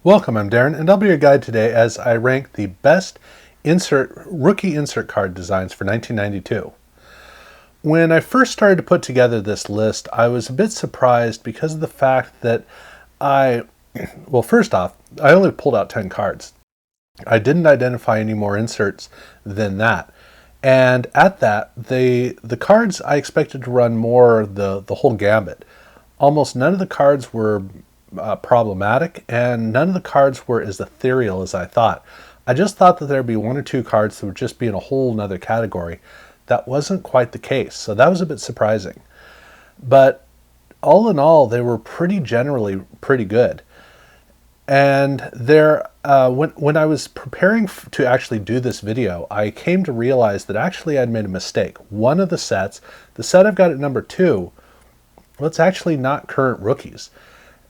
Welcome, I'm Darren, and I'll be your guide today as I rank the best rookie insert card designs for 1992. When I first started to put together this list, I was a bit surprised because of the fact that well, first off, I only pulled out 10 cards. I didn't identify any more inserts than that. And at that, the cards I expected to run more the whole gambit. Almost none of the cards were problematic, and none of the cards were as ethereal as I thought. I just thought that there'd be one or two cards that would just be in a whole nother category. That wasn't quite the case, so that was a bit surprising. But all in all, they were generally pretty good. And when I was preparing to actually do this video, I came to realize that actually I'd made a mistake. One of the set I've got at number 2, well, it's actually not current rookies.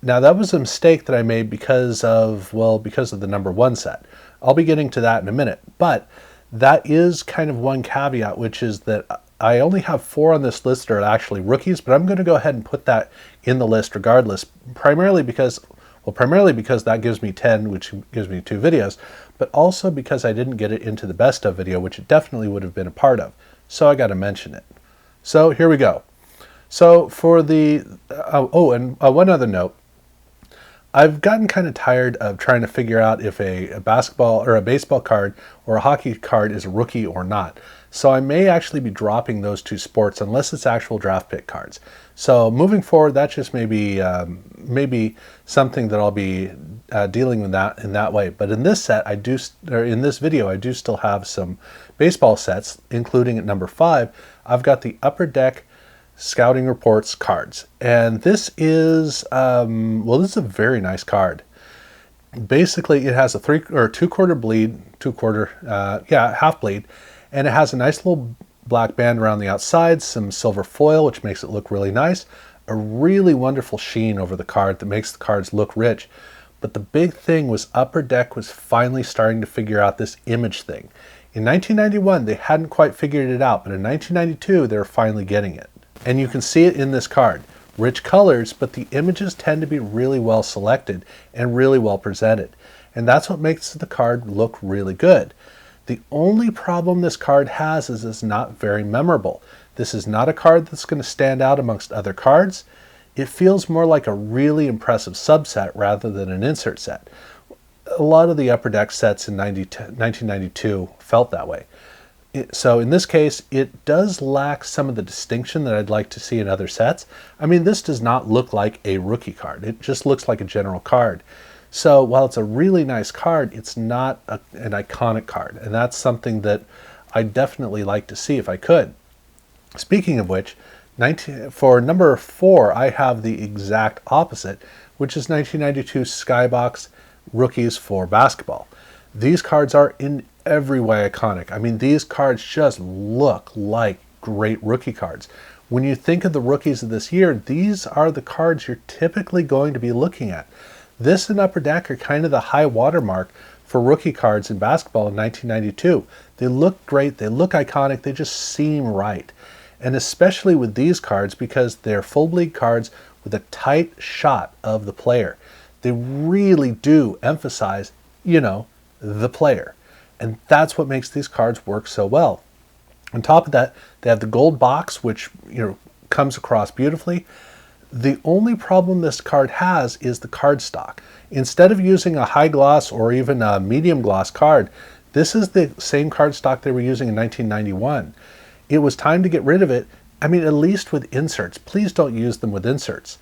Now that was a mistake that I made because of the number 1 set. I'll be getting to that in a minute, but that is kind of one caveat, which is that I only have 4 on this list that are actually rookies, but I'm going to go ahead and put that in the list regardless, primarily because that gives me 10, which gives me 2 videos, but also because I didn't get it into the best of video, which it definitely would have been a part of. So I got to mention it. So here we go. So for one other note, I've gotten kind of tired of trying to figure out if a basketball or a baseball card or a hockey card is a rookie or not. So I may actually be dropping those 2 sports unless it's actual draft pick cards. So moving forward, that just maybe something that I'll be dealing with that in that way. But in this video, I do still have some baseball sets, including at number 5. I've got the Upper Deck Scouting Reports cards, and this is this is a very nice card. Basically, it has a 2/4 bleed, half bleed, and it has a nice little black band around the outside, some silver foil, which makes it look really nice, a really wonderful sheen over the card that makes the cards look rich. But the big thing was Upper Deck was finally starting to figure out this image thing. In 1991, they hadn't quite figured it out, but in 1992, they were finally getting it. And you can see it in this card. Rich colors, but the images tend to be really well selected and really well presented. And that's what makes the card look really good. The only problem this card has is it's not very memorable. This is not a card that's going to stand out amongst other cards. It feels more like a really impressive subset rather than an insert set. A lot of the Upper Deck sets in 1992 felt that way. So in this case, it does lack some of the distinction that I'd like to see in other sets. I mean, this does not look like a rookie card. It just looks like a general card. So while it's a really nice card, it's not an iconic card. And that's something that I definitely like to see if I could. Speaking of which, for number 4, I have the exact opposite, which is 1992 Skybox Rookies for Basketball. These cards are in every way iconic. I mean, these cards just look like great rookie cards. When you think of the rookies of this year, these are the cards you're typically going to be looking at. This and Upper Deck are kind of the high watermark for rookie cards in basketball in 1992. They look great, they look iconic, they just seem right. And especially with these cards because they're full bleed cards with a tight shot of the player. They really do emphasize, the player. And that's what makes these cards work so well. On top of that, they have the gold box, which comes across beautifully. The only problem this card has is the card stock. Instead of using a high gloss or even a medium gloss card, this is the same card stock they were using in 1991. It was time to get rid of it. I mean, at least with inserts. Please don't use them with inserts.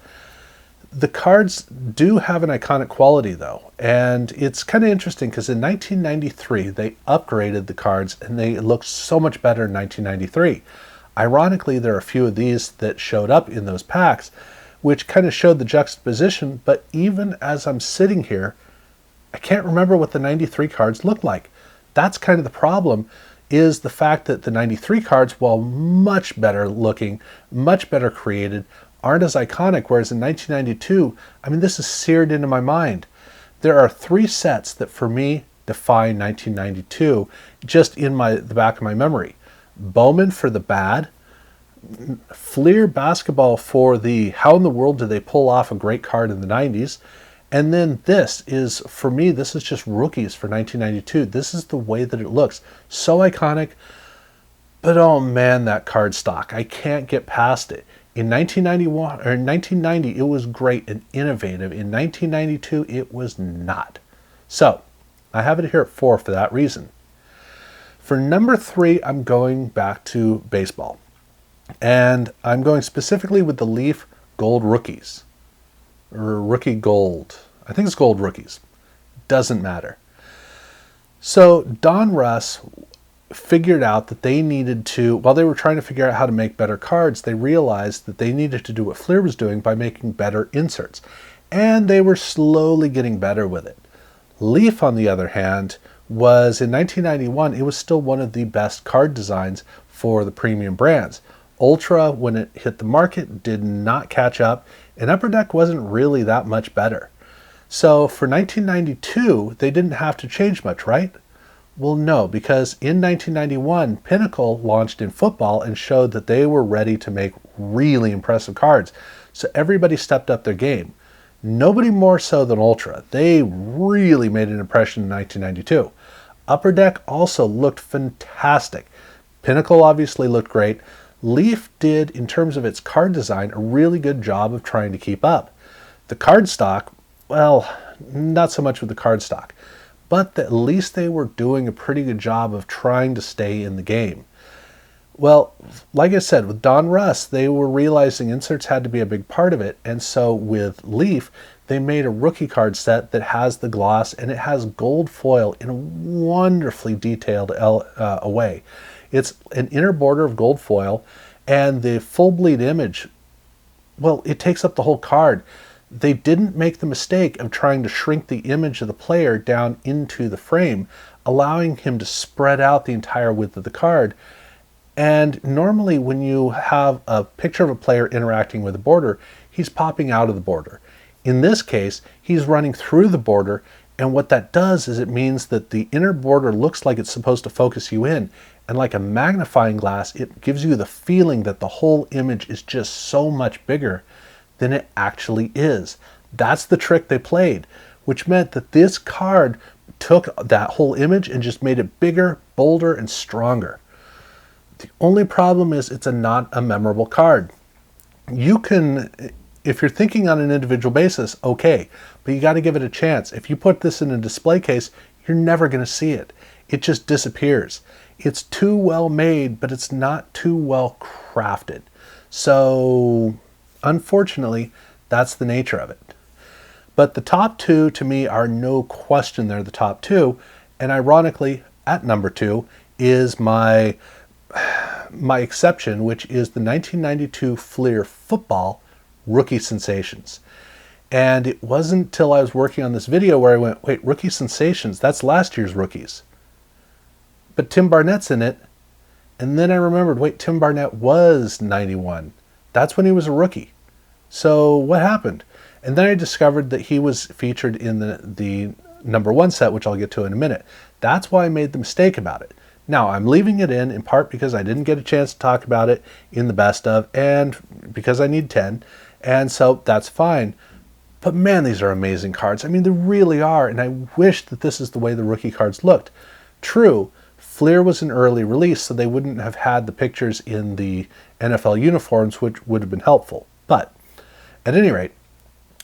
The cards do have an iconic quality though, and it's kind of interesting because in 1993 they upgraded the cards and they looked so much better in 1993. Ironically, there are a few of these that showed up in those packs, which kind of showed the juxtaposition, but even as I'm sitting here, I can't remember what the 93 cards look like. That's kind of the problem, is the fact that the 93 cards, while much better looking, much better created, aren't as iconic, whereas in 1992, I mean, this is seared into my mind. There are 3 sets that for me define 1992 just in the back of my memory. Bowman for the bad, Fleer Basketball for the how in the world did they pull off a great card in the 90s, And then this is, for me, this is just rookies for 1992. This is the way that it looks. So iconic, but oh man, that card stock. I can't get past it. In 1991 or 1990, it was great and innovative. In 1992, it was not. So, I have it here at 4 for that reason. For number 3, I'm going back to baseball. And I'm going specifically with the Leaf Gold Rookies. Or Rookie Gold. I think it's Gold Rookies. Doesn't matter. So Don Russ figured out that they needed to, while they were trying to figure out how to make better cards, they realized that they needed to do what Fleer was doing by making better inserts. And they were slowly getting better with it. Leaf, on the other hand, was in 1991, it was still one of the best card designs for the premium brands. Ultra, when it hit the market, did not catch up, and Upper Deck wasn't really that much better. So for 1992, they didn't have to change much, right? Well, no, because in 1991, Pinnacle launched in football and showed that they were ready to make really impressive cards. So everybody stepped up their game. Nobody more so than Ultra. They really made an impression in 1992. Upper Deck also looked fantastic. Pinnacle obviously looked great. Leaf did, in terms of its card design, a really good job of trying to keep up. The card stock, well, not so much with the card stock, but at least they were doing a pretty good job of trying to stay in the game. Well, like I said, with Don Russ, they were realizing inserts had to be a big part of it, and so with Leaf, they made a rookie card set that has the gloss, and it has gold foil in a wonderfully detailed way. It's an inner border of gold foil, and the full bleed image, well, it takes up the whole card. They didn't make the mistake of trying to shrink the image of the player down into the frame, allowing him to spread out the entire width of the card. And normally when you have a picture of a player interacting with a border, he's popping out of the border. In this case, he's running through the border, and what that does is it means that the inner border looks like it's supposed to focus you in, and like a magnifying glass, it gives you the feeling that the whole image is just so much bigger than it actually is. That's the trick they played, which meant that this card took that whole image and just made it bigger, bolder, and stronger. The only problem is it's not a memorable card. You can, if you're thinking on an individual basis, okay, but you got to give it a chance. If you put this in a display case, you're never going to see it. It just disappears. It's too well made, but it's not too well crafted. So, unfortunately, that's the nature of it. But the top 2 to me are no question they're the top 2, and ironically, at number 2 is my exception, which is the 1992 Fleer Football Rookie Sensations. And it wasn't until I was working on this video where I went, wait, Rookie Sensations, that's last year's rookies. But Tim Barnett's in it. And then I remembered, wait, Tim Barnett was 91. That's when he was a rookie. So what happened? And then I discovered that he was featured in the number 1 set, which I'll get to in a minute. That's why I made the mistake about it. Now, I'm leaving it in part because I didn't get a chance to talk about it in the best of, and because I need 10, and so that's fine. But man, these are amazing cards. I mean, they really are, and I wish that this is the way the rookie cards looked. True, Fleer was an early release, so they wouldn't have had the pictures in the NFL uniforms, which would have been helpful. But at any rate,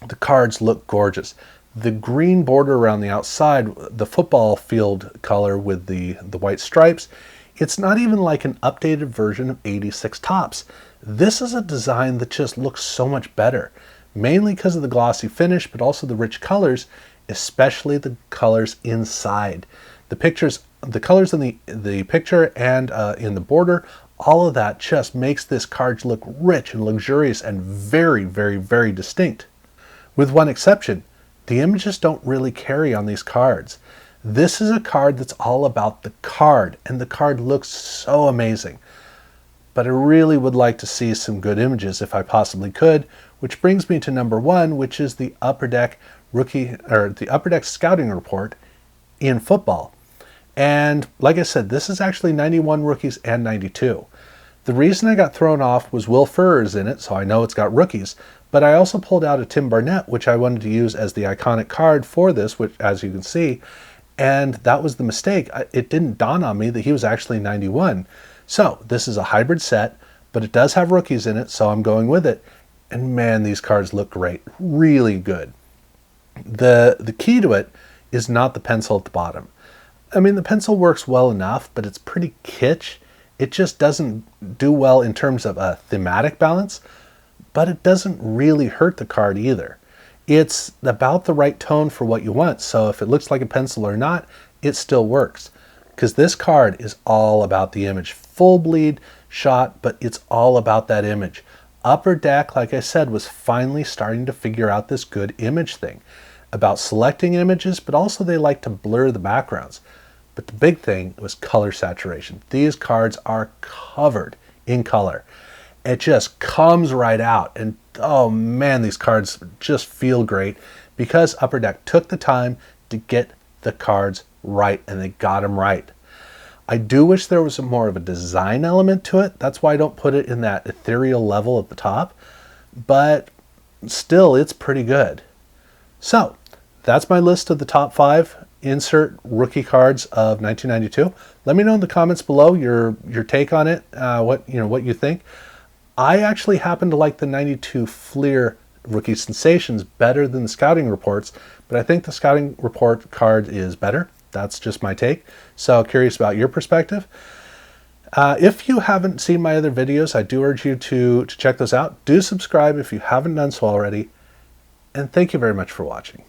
the cards look gorgeous. The green border around the outside, the football field color with the white stripes, it's not even like an updated version of 86 Topps. This is a design that just looks so much better, mainly because of the glossy finish, but also the rich colors, especially the colors inside. The colors in the picture and in the border, all of that just makes this card look rich and luxurious and very, very, very distinct. With one exception, the images don't really carry on these cards. This is a card that's all about the card, and the card looks so amazing. But I really would like to see some good images if I possibly could, which brings me to number 1, which is the Upper Deck the Upper Deck Scouting Report in football. And like I said, this is actually 91 rookies and 92. The reason I got thrown off was Will Ferrer's in it, so I know it's got rookies, But I also pulled out a Tim Barnett, which I wanted to use as the iconic card for this, which, as you can see, and that was the mistake. It didn't dawn on me that he was actually 91. So this is a hybrid set, but it does have rookies in it, so I'm going with it. And man, these cards look great. Really good. The key to it is not the pencil at the bottom. I mean, the pencil works well enough, but it's pretty kitsch. It just doesn't do well in terms of a thematic balance, but it doesn't really hurt the card either. It's about the right tone for what you want, so if it looks like a pencil or not, it still works. Because this card is all about the image. Full bleed shot, but it's all about that image. Upper Deck, like I said, was finally starting to figure out this good image thing. About selecting images, but also they like to blur the backgrounds. But the big thing was color saturation. These cards are covered in color. It just comes right out. And oh man, these cards just feel great because Upper Deck took the time to get the cards right, and they got them right. I do wish there was more of a design element to it. That's why I don't put it in that ethereal level at the top. But still, it's pretty good. So that's my list of the top 5 insert rookie cards of 1992. Let me know in the comments below your take on it, what you think. I actually happen to like the 92 Fleer Rookie Sensations better than the Scouting Reports, but I think the Scouting Report card is better. That's just my take. So curious about your perspective. If you haven't seen my other videos, I do urge you to check those out. Do subscribe if you haven't done so already. And thank you very much for watching.